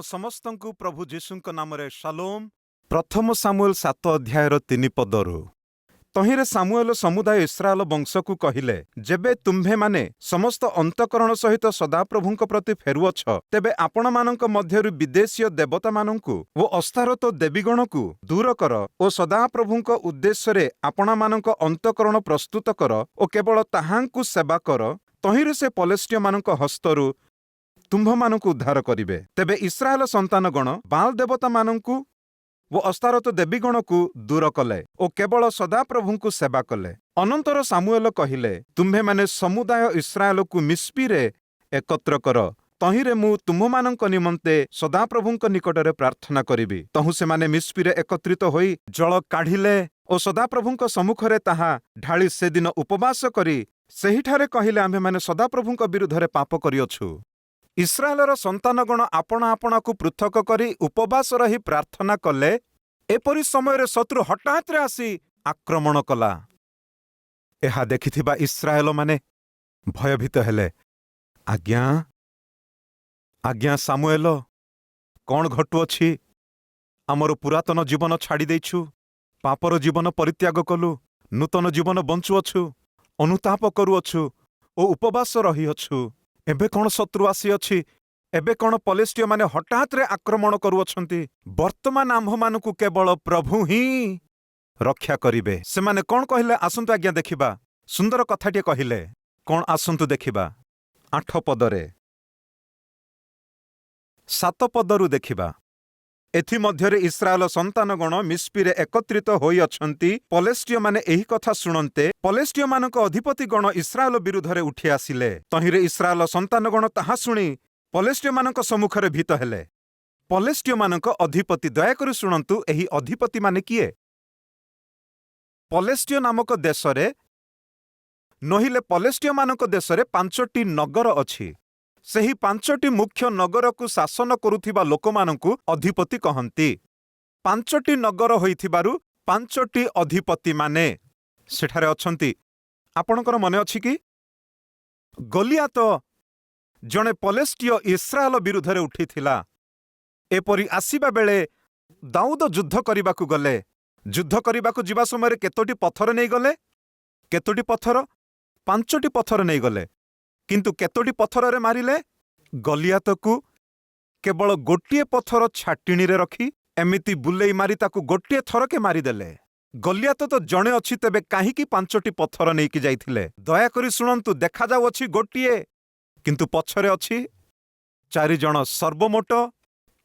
ସମସ୍ତଙ୍କୁ ପ୍ରଭୁ ଯୀଶୁଙ୍କ ନାମରେ ଶାଲୋମ୍। ପ୍ରଥମ ସାମୁଏଲ 7 ଅଧ୍ୟାୟର 3 ପଦରୁ। ତହିଁରେ ସାମୁଏଲ ସମୁଦାୟ ଇସ୍ରାଏଲ ବଂଶକୁ କହିଲେ, ଯେବେ ତୁମ୍ଭେମାନେ ସମସ୍ତ ଅନ୍ତଃକରଣ ସହିତ ସଦାପ୍ରଭୁଙ୍କ ପ୍ରତି ଫେରୁଅଛ, ତେବେ ଆପଣମାନଙ୍କ ମଧ୍ୟରୁ ବିଦେଶୀୟ ଦେବତାମାନଙ୍କୁ ଓ ଅସ୍ତାରୋତ ଦେବୀଗଣକୁ ଦୂର କର ଓ ସଦାପ୍ରଭୁଙ୍କ ଉଦ୍ଦେଶ୍ୟରେ ଆପଣମାନଙ୍କ ଅନ୍ତଃକରଣ ପ୍ରସ୍ତୁତ କର ଓ କେବଳ ତାହାଙ୍କୁ ସେବା କର। ତହିଁରେ ସେ ପଲେଷ୍ଟିୟମାନଙ୍କ ହସ୍ତରୁ ତୁମ୍ଭମାନଙ୍କୁ ଉଦ୍ଧାର କରିବେ। ତେବେ ଇସ୍ରାଏଲ ସନ୍ତାନଗଣ ବାଲ୍ ଦେବତାମାନଙ୍କୁ ଓ ଅସ୍ତାରୋତ ଦେବୀଗଣକୁ ଦୂର କଲେ ଓ କେବଳ ସଦାପ୍ରଭୁଙ୍କୁ ସେବା କଲେ। ଅନନ୍ତର ସାମୁଏଲ କହିଲେ, ତୁମ୍ଭେମାନେ ସମୁଦାୟ ଇସ୍ରାଏଲକୁ ମିସ୍ପିରେ ଏକତ୍ର କର। ତହିଁରେ ମୁଁ ତୁମ୍ଭମାନଙ୍କ ନିମନ୍ତେ ସଦାପ୍ରଭୁଙ୍କ ନିକଟରେ ପ୍ରାର୍ଥନା କରିବି। ତହୁଁ ସେମାନେ ମିସ୍ପିରେ ଏକତ୍ରିତ ହୋଇ ଜଳ କାଢ଼ିଲେ ଓ ସଦାପ୍ରଭୁଙ୍କ ସମ୍ମୁଖରେ ତାହା ଢାଳି ସେଦିନ ଉପବାସ କରି ସେହିଠାରେ କହିଲେ, ଆମ୍ଭେମାନେ ସଦାପ୍ରଭୁଙ୍କ ବିରୁଦ୍ଧରେ ପାପ କରିଅଛୁ। ଇସ୍ରାଏଲର ସନ୍ତାନଗଣ ଆପଣା ଆପଣାକୁ ପୃଥକ କରି ଉପବାସ ରହି ପ୍ରାର୍ଥନା କଲେ। ଏପରି ସମୟରେ ଶତ୍ରୁ ହଠାତ୍ରେ ଆସି ଆକ୍ରମଣ କଲା। ଏହା ଦେଖିଥିବା ଇସ୍ରାଏଲମାନେ ଭୟଭୀତ ହେଲେ। ଆଜ୍ଞା ସାମୁଏଲ, କ'ଣ ଘଟୁଅଛି? ଆମର ପୁରାତନ ଜୀବନ ଛାଡ଼ି ଦେଇଛୁ, ପାପର ଜୀବନ ପରିତ୍ୟାଗ କଲୁ, ନୂତନ ଜୀବନ ବଞ୍ଚୁଅଛୁ, ଅନୁତାପ କରୁଅଛୁ ଓ ଉପବାସ ରହିଅଛୁ। ଏବେ କ'ଣ ଶତ୍ରୁ ଆସିଅଛି? ଏବେ କ'ଣ ପଲେଷ୍ଟିୟମାନେ ହଠାତ୍ରେ ଆକ୍ରମଣ କରୁଅଛନ୍ତି? ବର୍ତ୍ତମାନ ଆମ୍ଭମାନଙ୍କୁ କେବଳ ପ୍ରଭୁ ହିଁ ରକ୍ଷା କରିବେ। ସେମାନେ କ'ଣ କହିଲେ? ଆସନ୍ତୁ ଆଜ୍ଞା ଦେଖିବା। ସୁନ୍ଦର କଥାଟିଏ କହିଲେ। କ'ଣ? ଆସନ୍ତୁ ଦେଖିବା। 8 ପଦରେ 7 ପଦରୁ ଦେଖିବା। ଏଥିମଧ୍ୟରେ ଇସ୍ରାଏଲ ସନ୍ତାନଗଣ ମିସ୍ପିରେ ଏକତ୍ରିତ ହୋଇଅଛନ୍ତି। ପଲେଷ୍ଟିୟମାନେ ଏହି କଥା ଶୁଣନ୍ତେ ପଲେଷ୍ଟିୟମାନଙ୍କ ଅଧିପତିଗଣ ଇସ୍ରାଏଲ ବିରୁଦ୍ଧରେ ଉଠି ଆସିଲେ। ତହିଁରେ ଇସ୍ରାଏଲ ସନ୍ତାନଗଣ ତାହା ଶୁଣି ପଲେଷ୍ଟିୟମାନଙ୍କ ସମ୍ମୁଖରେ ଭୀତ ହେଲେ। ପଲେଷ୍ଟିୟମାନଙ୍କ ଅଧିପତି, ଦୟାକରି ଶୁଣନ୍ତୁ, ଏହି ଅଧିପତିମାନେ କିଏ? ପଲେଷ୍ଟିୟ ନାମକ ଦେଶରେ ନହିଲେ ପଲେଷ୍ଟିୟମାନଙ୍କ ଦେଶରେ 5ଟି ନଗର ଅଛି। ସେହି 5ଟି ମୁଖ୍ୟ ନଗରକୁ ଶାସନ କରୁଥିବା ଲୋକମାନଙ୍କୁ ଅଧିପତି କହନ୍ତି। 5ଟି ନଗର ହୋଇଥିବାରୁ 5ଟି ଅଧିପତିମାନେ ସେଠାରେ ଅଛନ୍ତି। ଆପଣଙ୍କର ମନେ ଅଛି କି? ଗୋଲିଆତ ଜଣେ ପଲେଷ୍ଟିୟ ଇସ୍ରାଏଲ ବିରୁଦ୍ଧରେ ଉଠିଥିଲା। ଏପରି ଆସିବା ବେଳେ ଦାଉଦ ଯୁଦ୍ଧ କରିବାକୁ ଗଲେ। ଯୁଦ୍ଧ କରିବାକୁ ଯିବା ସମୟରେ କେତୋଟି ପଥର ନେଇଗଲେ? କେତୋଟି ପଥର? 5ଟି ପଥର ନେଇଗଲେ। କିନ୍ତୁ କେତୋଟି ପଥରରେ ମାରିଲେ? ଗୋଲିଆତକୁ କେବଳ ଗୋଟିଏ ପଥର ଛାଟିଣିରେ ରଖି ଏମିତି ବୁଲେଇ ମାରି ତାକୁ ଗୋଟିଏ ଥରକେ ମାରିଦେଲେ। ଗୋଲିଆତ ତ ଜଣେ ଅଛି, ତେବେ କାହିଁକି 5ଟି ପଥର ନେଇକି ଯାଇଥିଲେ? ଦୟାକରି ଶୁଣନ୍ତୁ, ଦେଖାଯାଉଅଛି ଗୋଟିଏ, କିନ୍ତୁ ପଛରେ ଅଛି 4 ଜଣ। ସର୍ବମୋଟ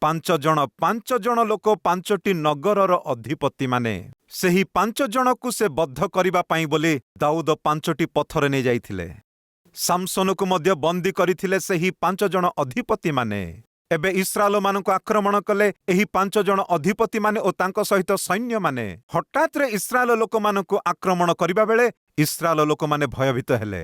5 ଜଣ ଲୋକ, 5ଟି ନଗରର ଅଧିପତିମାନେ। ସେହି 5 ଜଣକୁ ସେ ବଦ୍ଧ କରିବା ପାଇଁ ବୋଲି ଦାଉଦ 5ଟି ପଥର ନେଇ ଯାଇଥିଲେ। ସାମସନକୁ ମଧ୍ୟ ବନ୍ଦୀ କରିଥିଲେ ସେହି 5 ଜଣ ଅଧିପତିମାନେ। ଏବେ ଇସ୍ରାଏଲମାନଙ୍କୁ ଆକ୍ରମଣ କଲେ ଏହି 5 ଜଣ ଅଧିପତିମାନେ ଓ ତାଙ୍କ ସହିତ ସୈନ୍ୟମାନେ। ହଠାତ୍ରେ ଇସ୍ରାଏଲ ଲୋକମାନଙ୍କୁ ଆକ୍ରମଣ କରିବା ବେଳେ ଇସ୍ରାଏଲ ଲୋକମାନେ ଭୟଭୀତ ହେଲେ।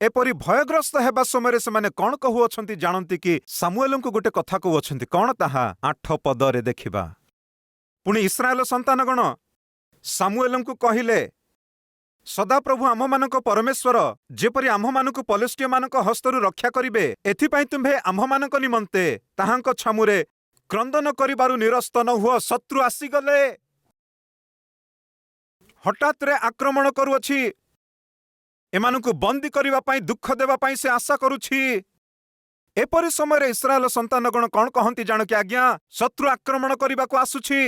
ଏପରି ଭୟଗ୍ରସ୍ତ ହେବା ସମୟରେ ସେମାନେ କ'ଣ କହୁଅଛନ୍ତି ଜାଣନ୍ତି କି? ସାମୁଏଲଙ୍କୁ ଗୋଟେ କଥା କହୁଅଛନ୍ତି। କ'ଣ ତାହା? 8 ପଦରେ ଦେଖିବା। ପୁଣି ଇସ୍ରାଏଲ ସନ୍ତାନଗଣ ସାମୁଏଲଙ୍କୁ କହିଲେ, ସଦାପ୍ରଭୁ ଆମ୍ଭମାନଙ୍କ ପରମେଶ୍ୱର ଯେପରି ଆମ୍ଭମାନଙ୍କୁ ପଲେଷ୍ଟିୟମାନଙ୍କ ହସ୍ତରୁ ରକ୍ଷା କରିବେ, ଏଥିପାଇଁ ତୁମ୍ଭେ ଆମ୍ଭମାନଙ୍କ ନିମନ୍ତେ ତାହାଙ୍କ ଛାମୁରେ କ୍ରନ୍ଦନ କରିବାରୁ ନିରସ୍ତ ନ ହୁଅ। ଶତ୍ରୁ ଆସିଗଲେ, ହଠାତ୍ରେ ଆକ୍ରମଣ କରୁଅଛି। ଏମାନଙ୍କୁ ବନ୍ଦୀ କରିବା ପାଇଁ, ଦୁଃଖ ଦେବା ପାଇଁ ସେ ଆଶା କରୁଛି। ଏପରି ସମୟରେ ଇସ୍ରାଏଲ ସନ୍ତାନଗଣ କ'ଣ କହନ୍ତି ଜାଣ କି? ଆଜ୍ଞା, ଶତ୍ରୁ ଆକ୍ରମଣ କରିବାକୁ ଆସୁଛି।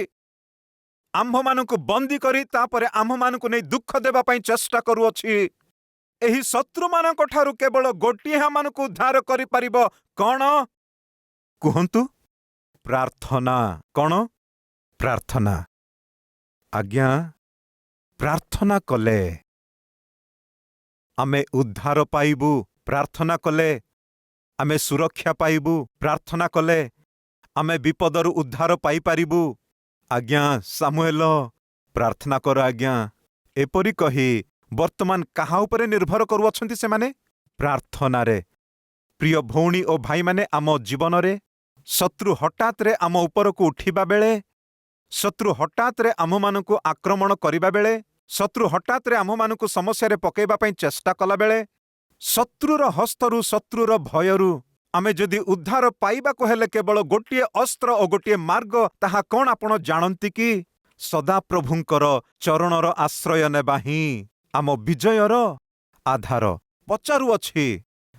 ଆମ୍ଭମାନଙ୍କୁ ବନ୍ଦୀ କରି ତାପରେ ଆମ୍ଭମାନଙ୍କୁ ନେଇ ଦୁଃଖ ଦେବା ପାଇଁ ଚେଷ୍ଟା କରୁଅଛି। ଏହି ଶତ୍ରୁମାନଙ୍କ ଠାରୁ କେବଳ ଗୋଟିଏ ଆମମାନଙ୍କୁ ଉଦ୍ଧାର କରିପାରିବ। କ'ଣ? କୁହନ୍ତୁ। ପ୍ରାର୍ଥନା। କ'ଣ? ପ୍ରାର୍ଥନା। ଆଜ୍ଞା, ପ୍ରାର୍ଥନା କଲେ ଆମେ ଉଦ୍ଧାର ପାଇବୁ। ପ୍ରାର୍ଥନା କଲେ ଆମେ ସୁରକ୍ଷା ପାଇବୁ। ପ୍ରାର୍ଥନା କଲେ ଆମେ ବିପଦରୁ ଉଦ୍ଧାର ପାଇପାରିବୁ। ଆଜ୍ଞା ସାମୁଏଲ, ପ୍ରାର୍ଥନା କର ଆଜ୍ଞା। ଏପରି କହି ବର୍ତ୍ତମାନ କାହା ଉପରେ ନିର୍ଭର କରୁଅଛନ୍ତି ସେମାନେ? ପ୍ରାର୍ଥନାରେ। ପ୍ରିୟ ଭଉଣୀ ଓ ଭାଇମାନେ, ଆମ ଜୀବନରେ ଶତ୍ରୁ ହଠାତ୍ରେ ଆମ ଉପରକୁ ଉଠିବା ବେଳେ, ଶତ୍ରୁ ହଠାତ୍ରେ ଆମ୍ଭମାନଙ୍କୁ ଆକ୍ରମଣ କରିବା ବେଳେ, ଶତ୍ରୁ ହଠାତ୍ରେ ଆମ୍ଭମାନଙ୍କୁ ସମସ୍ୟାରେ ପକାଇବା ପାଇଁ ଚେଷ୍ଟା କଲାବେଳେ, ଶତ୍ରୁର ହସ୍ତରୁ, ଶତ୍ରୁର ଭୟରୁ आमे जदि उद्धार पाइबाको हेले केवल गोटिए अस्त्र और गोटिए मार्ग ताहा कौन आपण जानती कि सदाप्रभुंकर चरणर आश्रय नेबा ही आम विजयर आधार। पचारुअछि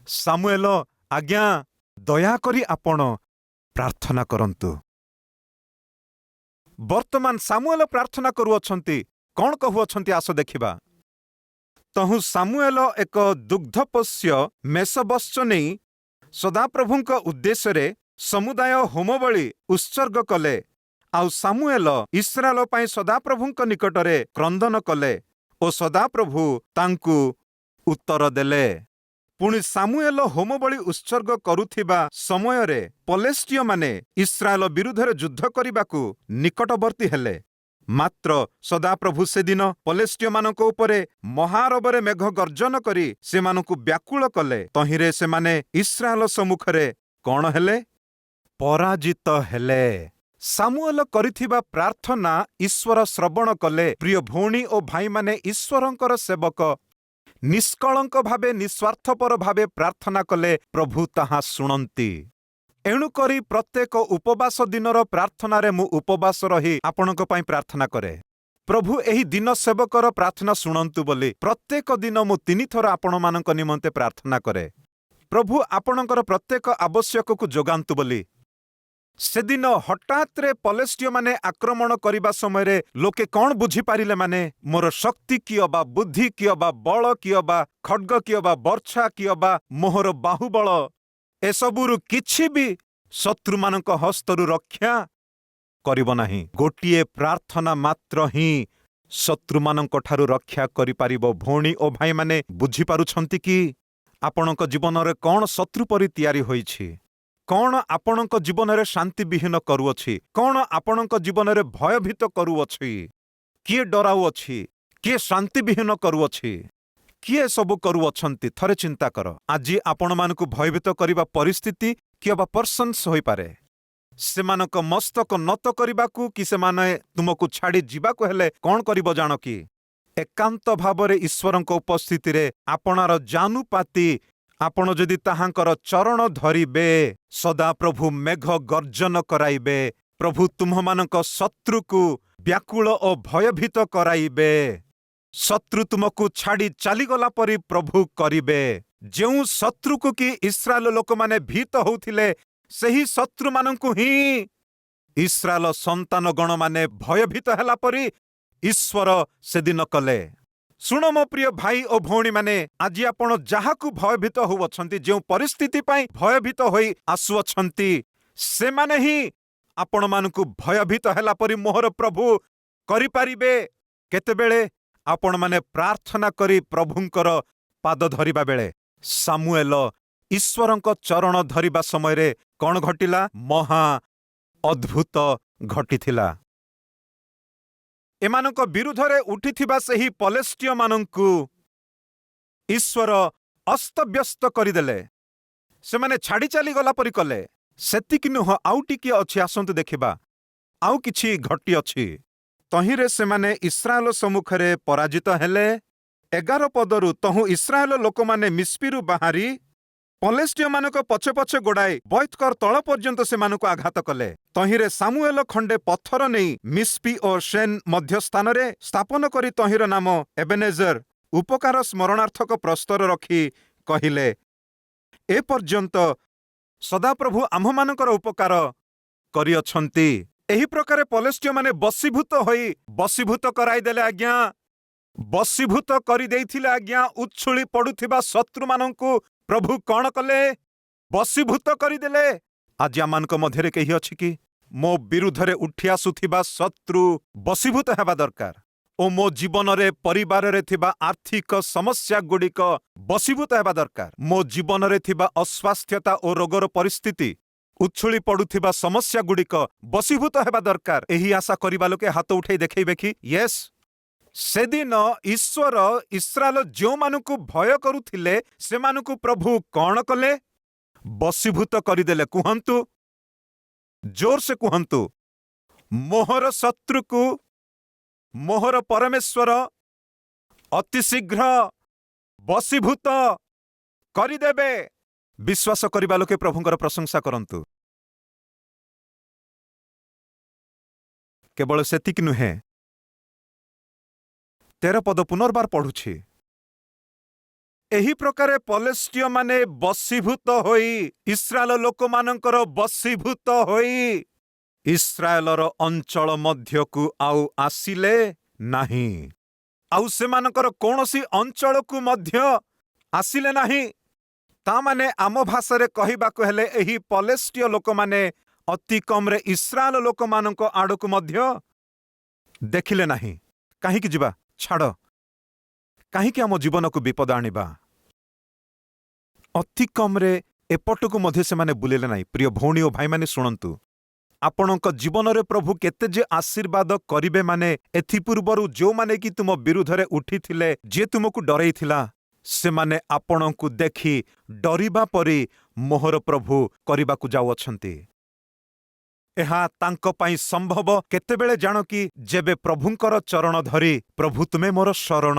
सामुएल, आज्ञा दयाकरी आपण प्रार्थना करंतु। वर्तमान सामुएल प्रार्थना करुअछंती, कौन कहुअछंती आस देखिबा। तहु सामुएल एक दुग्धपोष्य मेषबत्स नहीं सदाप्रभुंक उद्देश्य रे समुदाय होमबळी उत्सर्ग कले। आउ सामुएल इस्राएल पाई सदाप्रभुंक निकटरे क्रंदन कले ओ सदाप्रभु तांकु उत्तर देले। पुणी सामुएल होमबळी उत्सर्ग करुथिबा समय रे पलेस्टीय माने इस्राएल विरुद्धरे युद्ध करिबाकू निकटवर्ती हेले। मात्र सदाप्रभु से दिन पलेस्टीय मानक उपरे महारबरे मेघ गर्जन करी सेमानकु व्याकुल कले। तहिरे सेमाने इस्राएल सम्मुखरे कौन हेले? पराजित हेले। सामुएल करिथिबा प्रार्थना ईश्वर श्रवण कले। प्रिय भौणी ओ भाई माने ईश्वरंकर सेवक निष्कलंक भावे निस्वार्थपर भावे प्रार्थना कले प्रभु ताहा शुणंती। एणुकरी प्रत्येक उपवास दिनर प्रार्थना मु उपवास रही आपणक पई प्रार्थना करे। प्रभु एही दिन सेवकर प्रार्थना शुणंतु बोली प्रत्येक दिन मु 3 थर आपण मानक निमंते प्रार्थना करे। प्रभु आपणकर प्रत्येक आवश्यक को जोगांतु बोली। सेदिन हठात रे पलेस्टीय माने आक्रमण करिबा समय रे लोके कौन बुझी पारिले माने मोर शक्ति कियो बा बुद्धि कियो बा बल कियो बा खड्ग कियो बा वर्षा कियो बा मोहर बाहुबल एसबुरु किछि भी शत्रु मानक हस्तरु रक्षा करिब नाही। गोटिए प्रार्थना मात्र ही शत्रु मानक ठारु रक्षा करि पारिबो। भौणी ओ भाई माने बुझी पारुछंती कि आपणक जीवन रे कौन शत्रु परि तयारी होईछि, कौन आपणक जीवन रे शांति विहीन करूअछि, कौन आपणक जीवन रे भयभीत करूअछि, किए डराउअछि, किए शांति विहीन करूअछि, किए सबु करूअछंती। थरे चिंता कर। आज आपण मानकु भयभीत करिबा परिस्थिति किए बा पर्सन्स होई पारे। सेमानक मस्तक नत करिबाकू कि सेमाने तुमकु छाड़ी जिबाकू हेले कौन करिबो जानो कि एकांत भावरे ईश्वरंक उपस्थिति रे आपणार जानुपाती आपण जदि ताहांकर चरण धरिबे सदा प्रभु मेघ गर्जन कराइबे। प्रभु तुम्हमानक शत्रुकु व्याकुल ओ भयभीत कराइबे। शत्रु तुमकु छाड़ी चलीगला परी प्रभु करिबे। जेउ शत्रुकु कि इस्राएल लोक माने भीत होउथिले सेही शत्रु मानकु ही इस्राएल संतान गण माने भयभीत हैला परी ईश्वर सेदिन कले। सुनो मो प्रिय भाई ओ भौणी माने, आज आपण जाहाकु भयभीत होउछंती, जेउ परिस्थिति पाई भयभीत होई आसुअछंती, से माने ही आपण मानकु भयभीत हैला परी मोहर प्रभु करि पारिबे। केतेबेले आपण माने प्रार्थना करी प्रभुंकर पाद धरिबा बेले सामुएल ईश्वरंक चरण धरिबा समय रे कौन घटिला? महा अद्भुत घटिथिला। एमानक विरुद्धरे उठिथिबा सेही पलेस्टीय मानंकु ईश्वर अस्तव्यस्त करिदेले। सेमाने छाड़ी चली गला परी कले। सेतिक नुह आउ टिके अछि, आसंतु देखिबा आउ किछि घटी अछि। तहिरे सेमाने इस्राएल सम्मुखरे पराजित हेले। 11 पदरु तहु इस्राएल लोकमाने मिस्पिरु बाहारी पलेस्टीय मानक पछे पछे गोड़ाई बैतकर तल पर्यंत सेमानकु आघात कले। तहिरे सामुएल खंडे पत्थर नहीं मिस्पी और शेन मध्य स्थान रे स्थापन करी तहिर नाम एबेनेजर उपकार स्मरणार्थक प्रस्तर रखी कहिले, ए पर्यंत सदाप्रभु आम्भमानकर उपकार करिअछंती। एही प्रकारे पलेस्टीय माने बसीभूत कराई देले। आज्ञा बसीभूत करि देइथिले। आज्ञा उछुली पडुथिबा शत्रु मानंकु प्रभु कौन कले? बसीभूत करिदेले। आज आमानक मध्यरे केही अछि कि मो विरुद्धरे उठी आसुथिबा शत्रु बसीभूत हेबा दरकार ओ मो जीवन रे परिवार रे थिबा आर्थिक समस्या गुड़िक बसीभूत हेबा दरकार। मो जीवन रे थिबा अस्वास्थ्यता और रोगर परिस्थिति उछुली पडुथिबा समस्या गुड़िक बसीभूत हेबा दरकार। एही आशा करिबा लोके हाथ उठै देखैबे कि यस सेदिन ईश्वर इस्राएल जो मानकु भय करुथिले से मानकु प्रभु कौन कले? बसीभूत करिदेले। कुहंतु, जोर से कुहंतु, मोहर शत्रुकु मोहर परमेश्वर अति शीघ्र बसीभूत करिदेबे। विश्वास करिबा लोके प्रभुंकर प्रशंसा करंतु। केवल सेतिक नुहे, 13 पद पुनर्बार पढ़ुछि। एही प्रकारे पलेस्टीय माने बसीभूत होई इस्राएल लोकमानंकर बसीभूत होई इस्राएलर अंचल मध्यकु आउ आसिले नाही। आउ सेमानकर कोनोसी अंचल को मध्य आसिले नाही। ता माने आम भाषारे कहिबाको हेले एही पलेस्टीय लोक माने अति कमरे इस्राएल लोकमानंक आडकु मध्य देखिले नाही। काहीकि जिबा छाड़, काहीकि आम जीवनकु विपद आनिबा। अति कमरे एपटकु मध्य से माने बुलेले नाही। प्रिय भौणी ओ भाई माने शुणंतु, आपणक जीवन रे प्रभु केते जे आशीर्वाद करिबे माने एथि पूर्वरु जो माने कि तुम विरुद्धरे उठी थिले, जे तुमको डरई थिला, से माने आपणकु देखि डरिबा परि मोहर प्रभु करिबाकु जाउ अछंती। एहा तांको पाई संभव केतेबेले जानो कि जेबे प्रभुंकर चरण धरी, प्रभु तुमे मोर शरण,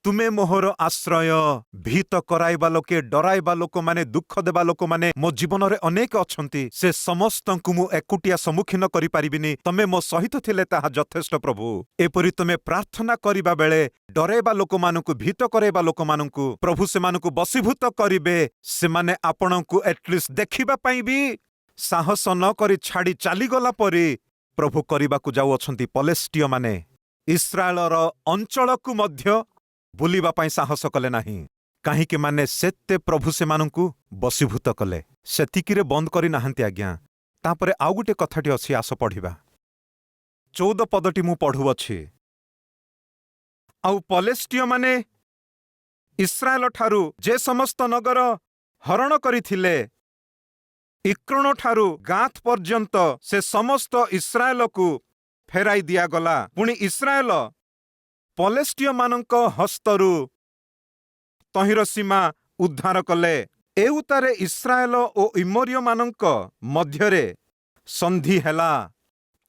तुमे मोहर आश्रय, भीत कराइबा लोके, डराइबा लोक माने, दुख देबा लोक माने मो जीवन रे अनेक अछंती। से समस्तंकु मु एकुटिया सम्मुखीन करि पारिबिनी, तमे मो सहित थिले ताहा यथेष्ट प्रभु। एपरि तमे प्रार्थना करिबा बेले डराइबा लोक मानकु, भीत कराइबा लोक मानकु प्रभु से मानकु बसीभूत करिबे। से माने आपणकु एटलिस्ट देखिबा पाई भी साहस न करी छाड़ी चाली गला परि प्रभु करिबाकु जाउ अछंती। पलेस्टीय माने इस्राएलर अंचलकु मध्य बुलिबा पाई साहस कले नाही। काहीकि माने सेते प्रभु से मानकु बसीभूत कले। सेतिकिरे बंद करी नाहंती आज्ञा। तापरे आउ गुटे कथाटी अछि, आस पढ़िबा। 14 पदटी मु पढ़ुअछि। आउ पलेस्टीय माने इस्राएल ठारू जे समस्त नगर हरण करिथिले, इक्रोन ठारू गाथ पर्यंत से समस्त इस्राएल को फेराई दिया गला। पुणी इस्राएल पलेस्टीय मानक हस्तरू तहिर सीमा उद्धार कले। एउतारे इस्राएल ओ इमोरिय मानक मध्यरे संधि हेला।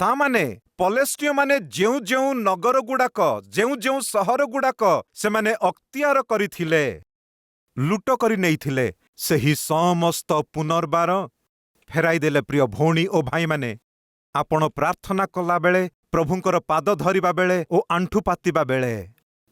ता माने पलेस्टीय माने जेउ जेउ नगर गुड़ाक, जेउ जेउ सहर गुड़ाक से माने अक्तियार करिथिले, लुट करि नेइथिले, सेही समस्त पुनर्बार फेराई देले। प्रिय भौणी ओ भाई माने, आपण प्रार्थना कला बेले, प्रभुंकर पाद धरिबा बेले ओ आंठु पातिबा बेले,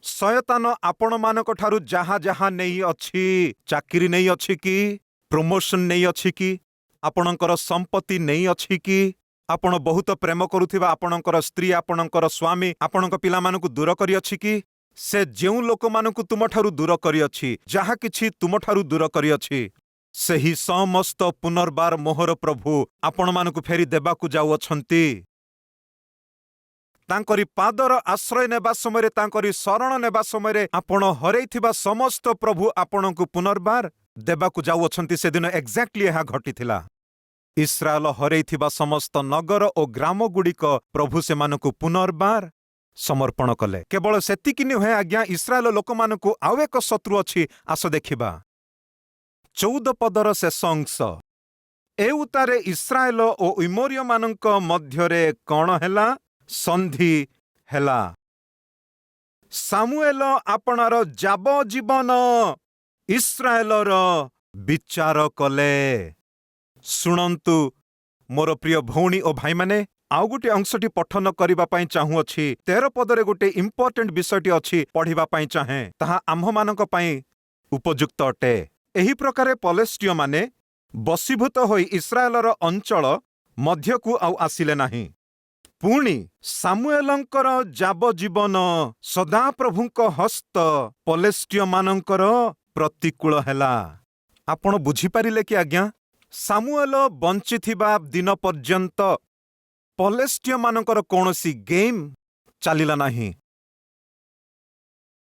शयतान आपण मानक ठारू जहा जहा नहीं अछि, चाकिरी नहीं अछि कि, प्रमोशन नहीं अछि कि, आपणकर संपत्ति नहीं अछि कि, आपण बहुत प्रेम करुथिबा आपणकर स्त्री, आपणकर स्वामी, आपणक पिला मानकु दूर करि अछि कि, से जेउ लोक मानकु तुम ठारू दूर करि अछि, जहा किछि तुम ठारू दूर करि अछि, सेही समस्त पुनर्बार मोहर प्रभु आपण मानकु फेरी देबाकु जाउ अछंती। तांकरी पादर आश्रय नेबा समय, तांकरी शरण नेबा समय आपण हरैथिबा समस्त प्रभु आपणकु पुनर्बार देबाकु जाउ अछंती। से दिन एक्जाक्टली यह घटिथिला। इस्राएल हरैथिबा समस्त नगर ओ ग्राम गुड़िक प्रभु से मानकु पुनर्बार समर्पण कले। केवल सेतिकी नुहे आज्ञा, इस्राएल लोक मानकु आउ एक शत्रु अछि, आस देखिबा। 14 पदर शेष अंश। एउतारे इस्राएल ओ इमोरिय मानक मध्यरे कौन हेला? संधि हेला। सामुएल आपणार जाबजीवन इस्राएलर विचार कले। शुणंतु मोर प्रिय भौणी ओ भाई माने, आउ गोटे अंशटी पठन करिबा पाई चाहुअछि। 13 पदरे गोटे इंपोर्टेंट विषयटी अछि, पढ़िबा पाई चाहे, ताहा आम्भ मानक पाई उपयुक्त अटे। एही प्रकारे पलेस्टीय माने बसीभूत होई इस्राएलर अंचल मध्यकु आउ आसिले नाही। पुणी सामुएलंकर जाबजीवन सदाप्रभुंक हस्त पलेस्टीय मानंकर प्रतिकूल हेला। आपण बुझिपारिले कि आज्ञा, सामुएल बंचिथिबा दिन पर्यंत पलेस्टीय मानंकर कौनसी गेम चलिला नाही।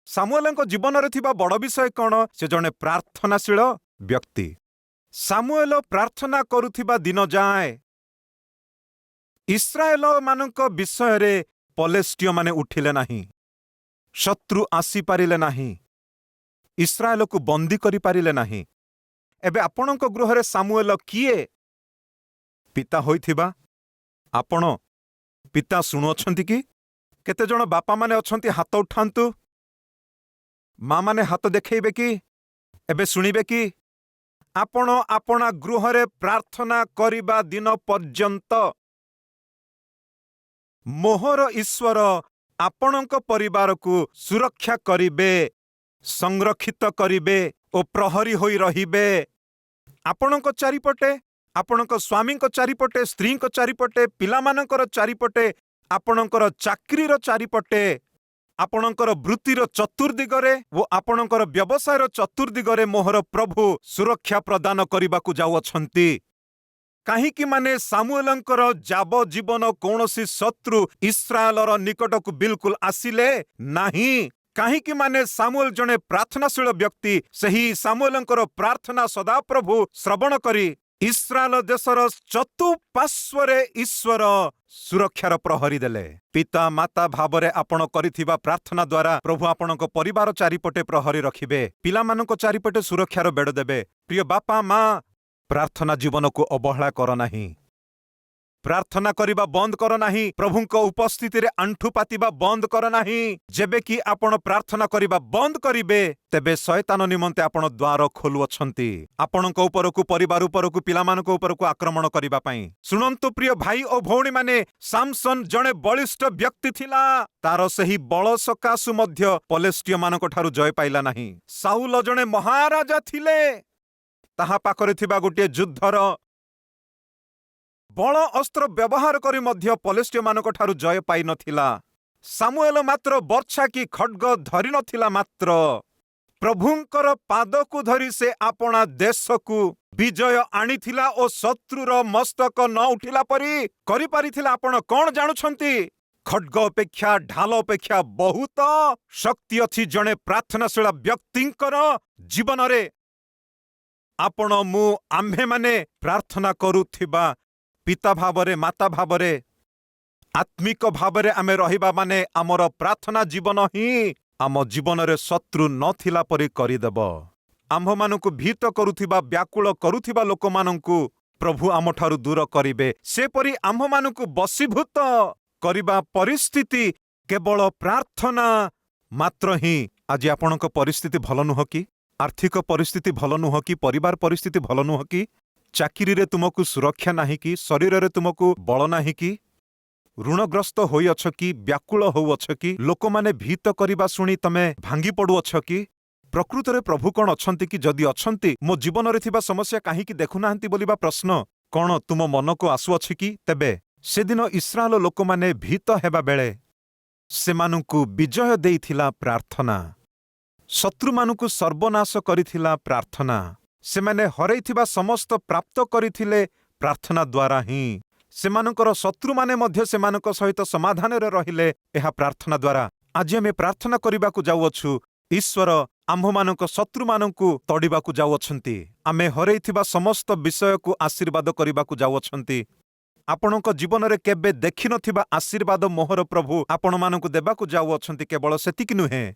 सामुएलंक जीवन रे थिबा बड़ विषय कौन? से जने प्रार्थनाशील व्यक्ति। सामुएल प्रार्थना करुथिबा दिन जाए इस्राएल मानक विषय रे पलेस्टीय माने उठिले नाही, शत्रु आसी पारिले नाही, इस्राएल को बंदी करि पारिले नाही। एबे आपणक गृह रे सामुएल किए? पिता होइथिबा आपण पिता शुणुअछंती कि? केते जण बापा माने अछंती, हाथ उठांतु। माँ माने हाथ देखैबे कि? एबे शुणिबे कि? आपण आपणा गृहरे प्रार्थना करिबा दिन पर्यंत मोहर ईश्वर आपणक परिवार को सुरक्षा करिबे, संरक्षित करिबे ओ प्रहरी होई रहिबे। आपणक चारिपटे, आपणक स्वामीक चारिपटे, स्त्रीक चारिपटे, पिलामानकर चारिपटे, आपणकर चाकरीर चारिपटे, आपणकर वृत्तिर चतुर्दिगरे ओ आपणकर व्यवसायर चतुर्दिगरे मोहर प्रभु सुरक्षा प्रदान करिबाकु जाउअछंती। काहीकि माने सामुएलंकर जाबजीवन कौनसी शत्रु इस्राएलर निकटकु बिल्कुल आसिले नाही। काहीकि माने सामुएल जणे प्रार्थनाशील व्यक्ति, सही सामुएलंकर प्रार्थना सदाप्रभु श्रवण करी इस्राएल देशर चतुपार्श्वरे ईश्वर सुरक्षार प्रहरी देले। पिता माता भावरे आपण करिथिबा प्रार्थना द्वारा प्रभु आपणक परिवार चारिपटे प्रहरी रखिबे, पिलामानक चारिपटे सुरक्षार बेड़ देबे। प्रिय बापा माँ, प्रार्थना जीवन को अवहेला कर नाही। प्रार्थना करिबा बंद कर नाही। प्रभुंक उपस्थिति रे आंठु पातिबा बंद कर नाही। जेबे कि आपण प्रार्थना करिबा बंद करिबे, तेबे शैतान निमंते आपण द्वार खोलुअछंती आपणक उपरकु, परिवार उपरकु, पिलामानक उपरकु आक्रमण करिबा पई। सुनंतु प्रिय भाई ओ भौणी माने, सामसन जणे बलिष्ठ व्यक्ति थिला। तार सही बळ सकासु मध्य पलेस्टिय मानक ठारु जय पाइला नाही। साउल जणे महाराजा थिले, ताहा पाखरे थिबा गोटे युद्धर बळ अस्त्र व्यवहार करी मध्य पलेस्टिय मानक ठारु जय पाई नथिला। सामुएल मात्र वर्षा की खड्ग धरि नथिला, मात्र प्रभुंकर पादकु धरी से आपणा देशकु विजय आनिथिला ओ शत्रुर मस्तक न उठिला परी करि पारिथिला। आपण कोन जानुछंती? खड्ग अपेक्षा, ढाल अपेक्षा बहुत शक्ति अछि जणे प्रार्थनाशील व्यक्तिंकर जीवन रे। आपण मु आम्भे माने प्रार्थना करुथिबा पिता भावरे, माता भावरे, आत्मिक भावरे आमे रहिबा माने आमर प्रार्थना जीवन ही आम जीवन रे शत्रु नथिला परि करिदेब। आम्भ मानकु भीत करुथिबा, व्याकुल करुथिबा लोक मानकु प्रभु आम ठारु दूर करिबे। सेपरि आम्भ मानकु बसीभूत करिबा परिस्थिति केवल प्रार्थना मात्र ही। आज आपणक परिस्थिति भल नुह कि? आर्थिक परिस्थिति भल नुह कि? परिवार परिस्थिति भल नुह कि? चाकरी रे तुमको सुरक्षा नाही कि? शरीर रे तुमको बल नाही कि? ऋणग्रस्त होई अछ कि? व्याकुल हो अछ कि? लोक माने भीत करिबा सुनी तमे भांगी पडु अछ कि? प्रकृत रे प्रभु कोन अछंती कि? जदि अछंती, मो जीवन रे थिबा समस्या काहे कि देखु नाहंती बोलिबा प्रश्न कोन तुम मन को आसु अछ कि? तेबे सेदिन इस्राएल लोक माने भीत हेबा बेले सेमानंकु विजय देइथिला प्रार्थना। शत्रु मानकु सर्वनाश करिथिला प्रार्थना। सेमाने हरैथिबा समस्त प्राप्त करिथिले प्रार्थना द्वारा ही। सेमानकर शत्रु माने मध्य सेमानक सहित समाधान रे रहिले एहा प्रार्थना द्वारा। आज आमे प्रार्थना करिबाकु जाउअछु। ईश्वर आम्भमानक शत्रु मानकु तडिबाकु जाउअछंती। आमे हरैथिबा समस्त विषय को आशीर्वाद करिबाकु जाउअछंती। आपणक जीवन रे केबे देखि नथिबा आशीर्वाद मोहर प्रभु आपण मानकु देबाकु जाउअछंती। केवल सेतिकि नुहे,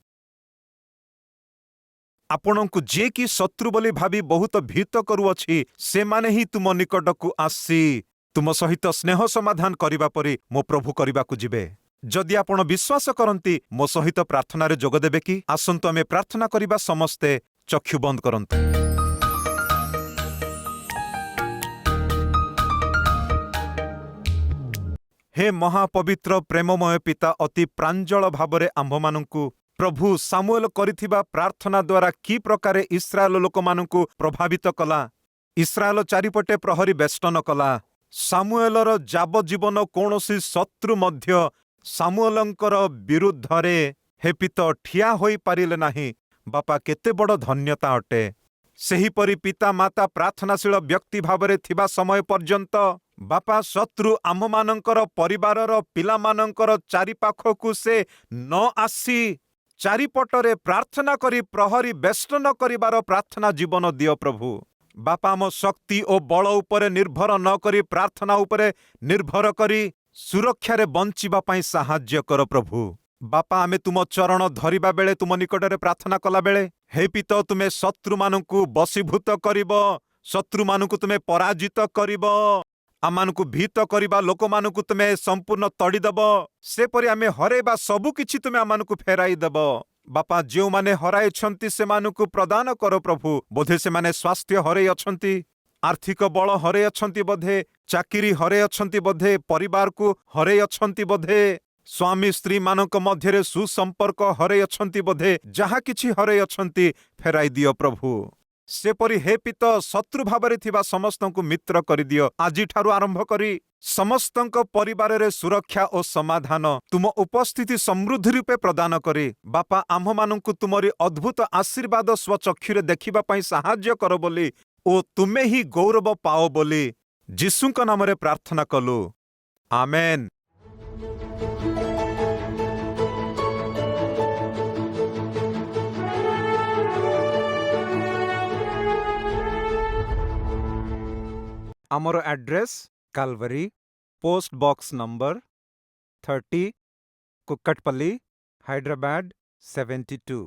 आपणकु जे कि शत्रु बोली भावी बहुत भीत करुअछि, से माने ही तुम निकटकु आसी तुम सहित स्नेह समाधान करिबा परि मो प्रभु करिबाकु जिबे। जदि आपण विश्वास करंती, मो सहित प्रार्थना रे जोग देबे कि? आसंतु आमे प्रार्थना करिबा। समस्ते चक्षु बंद करंतु। हे महापवित्र प्रेममय पिता, अति प्रांजल भावरे आम्भमानंकु प्रभु सामुएल करिथिबा प्रार्थना द्वारा कि प्रकारे इस्राएल लोक मानकु प्रभावित कला। इस्राएल चारिपटे प्रहरी बेष्टन कला। सामुएलर जाबजीवन कौनसी शत्रु मध्य सामुएलंकर विरुद्धरे हे पिता ठिया होई पारिले नाही। बापा केते बड़ धन्यता अटे। सेहीपरि पिता माता प्रार्थनाशील व्यक्ति भावरे थिबा समय पर्यंत बापा शत्रु आम्भमानंकर परिवारर पिलामानंकर चारिपाखकु से न आसी चारिपटरे प्रार्थना करी प्रहरी बेष्टन करिबार प्रार्थना जीवन दियो प्रभु। बापा आम शक्ति ओ बल उपरे निर्भर न करी प्रार्थना उपरे निर्भर करी सुरक्षा रे बंचिबा पई साहाय्य कर प्रभु। बापा आमे तुम चरण धरिबा बेले, तुम निकटरे प्रार्थना कला बेले, हे पिता तुमे शत्रु मानकु बसीभूत करिब, शत्रु मानकु तुमे पराजित करिब, आमानकु भीत करिबा लोक मानकु तुमे संपूर्ण तड़ी देब। सेपरि आमे हरेबा सबु किछि तुमे आमानकु फेराई देब। बापा ଯେଉଁମାନେ ହରାଇଛନ୍ତି ସେମାନଙ୍କୁ ପ୍ରଦାନ କର ପ୍ରଭୁ। ବୋଧେ ସେମାନେ ସ୍ୱାସ୍ଥ୍ୟ ହରେଇ ଅଛନ୍ତି, ଆର୍ଥିକ ବଳ ହରେଇ ଅଛନ୍ତି ବୋଧେ, ଚାକିରି ହରେଇ ଅଛନ୍ତି ବୋଧେ, ପରିବାରକୁ ହରେଇ ଅଛନ୍ତି ବୋଧେ, ସ୍ୱାମୀ ସ୍ତ୍ରୀମାନଙ୍କ ମଧ୍ୟରେ ସୁସମ୍ପର୍କ ହରେଇ ଅଛନ୍ତି ବୋଧେ, ଯାହା କିଛି ହରେଇ ଅଛନ୍ତି ଫେରାଇ ଦିଅ ପ୍ରଭୁ। ସେପରି ହେ ପିତ ଶତ୍ରୁ ଭାବରେ ଥିବା ସମସ୍ତଙ୍କୁ ମିତ୍ର କରିଦିଅ। ଆଜିଠାରୁ ଆରମ୍ଭ କରି ସମସ୍ତଙ୍କ ପରିବାରରେ ସୁରକ୍ଷା ଓ ସମାଧାନ ତୁମ ଉପସ୍ଥିତି ସମୃଦ୍ଧି ରୂପେ ପ୍ରଦାନ କରି ବାପା ଆମ୍ଭମାନଙ୍କୁ ତୁମରି ଅଦ୍ଭୁତ ଆଶୀର୍ବାଦ ସ୍ୱଚକ୍ଷୁରେ ଦେଖିବା ପାଇଁ ସାହାଯ୍ୟ କର ବୋଲି ଓ ତୁମେ ହିଁ ଗୌରବ ପାଅ ବୋଲି ଯୀଶୁଙ୍କ ନାମରେ ପ୍ରାର୍ଥନା କଲୁ, ଆମେନ୍। ଆମର address Calvary, post box number 30, Kukatpally, Hyderabad 72।